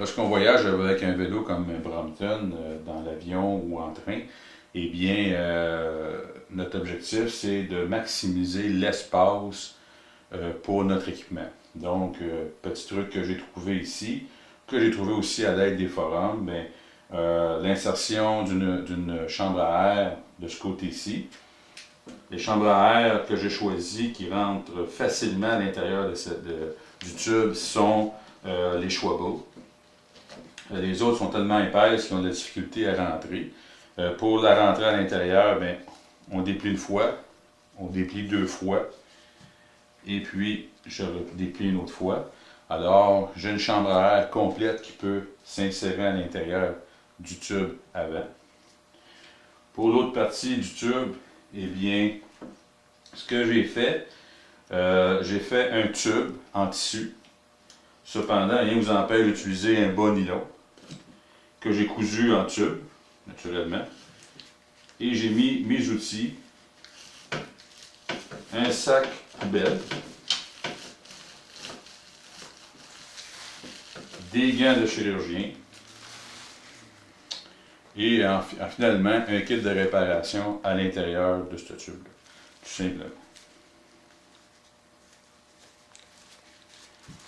Lorsqu'on voyage avec un vélo comme un Brompton dans l'avion ou en train, eh bien, notre objectif, c'est de maximiser l'espace pour notre équipement. Donc, petit truc que j'ai trouvé ici, que j'ai trouvé aussi à l'aide des forums, ben, l'insertion d'une chambre à air de ce côté-ci. Les chambres à air que j'ai choisies qui rentrent facilement à l'intérieur du tube sont les Schwabel. Les autres sont tellement épaisses qu'ils ont de la difficulté à rentrer. Pour la rentrée à l'intérieur, ben, on déplie une fois, on déplie deux fois, et puis je déplie une autre fois. Alors, j'ai une chambre à air complète qui peut s'insérer à l'intérieur du tube avant. Pour l'autre partie du tube, eh bien, ce que j'ai fait un tube en tissu. Cependant, rien ne vous empêche d'utiliser un bas nylon que j'ai cousu en tube, naturellement. Et j'ai mis mes outils, un sac poubelle, des gants de chirurgien et finalement un kit de réparation à l'intérieur de ce tube, tout simplement.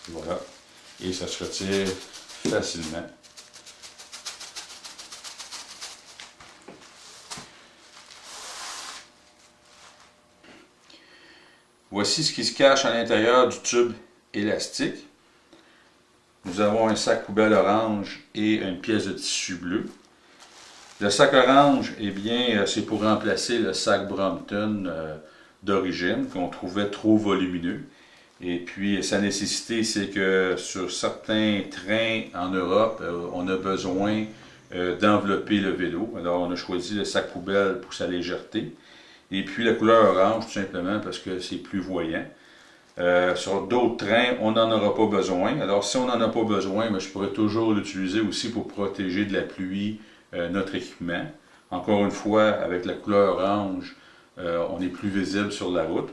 Voilà. Et ça se retire facilement. Voici ce qui se cache à l'intérieur du tube élastique. Nous avons un sac poubelle orange et une pièce de tissu bleu. Le sac orange, eh bien, c'est pour remplacer le sac Brompton d'origine qu'on trouvait trop volumineux. Et puis, sa nécessité, c'est que sur certains trains en Europe, on a besoin d'envelopper le vélo. Alors, on a choisi le sac poubelle pour sa légèreté. Et puis, la couleur orange, tout simplement, parce que c'est plus voyant. Sur d'autres trains, on n'en aura pas besoin. Alors, si on n'en a pas besoin, ben, je pourrais toujours l'utiliser aussi pour protéger de la pluie notre équipement. Encore une fois, avec la couleur orange, on est plus visible sur la route.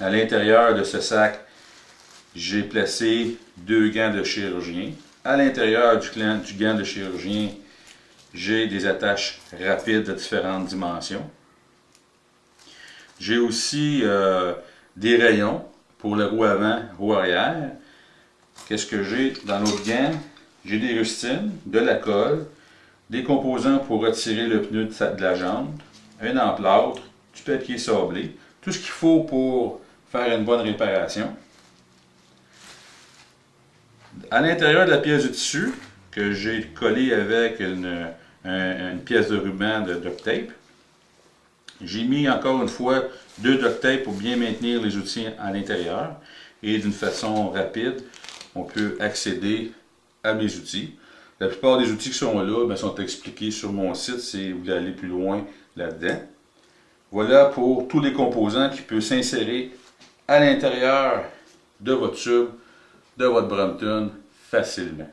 À l'intérieur de ce sac, j'ai placé deux gants de chirurgien. À l'intérieur du gant de chirurgien, j'ai des attaches rapides de différentes dimensions. J'ai aussi des rayons pour le roue avant, roue arrière. Qu'est-ce que j'ai dans l'autre gant? J'ai des rustines, de la colle, des composants pour retirer le pneu de la jambe, un emplâtre, du papier sablé, tout ce qu'il faut pour faire une bonne réparation. À l'intérieur de la pièce de tissu, que j'ai collée avec une pièce de ruban de duct tape, j'ai mis encore une fois deux duct tape pour bien maintenir les outils à l'intérieur. Et d'une façon rapide, on peut accéder à mes outils. La plupart des outils qui sont là ben, sont expliqués sur mon site si vous voulez aller plus loin là-dedans. Voilà pour tous les composants qui peuvent s'insérer à l'intérieur de votre tube, de votre Brompton facilement.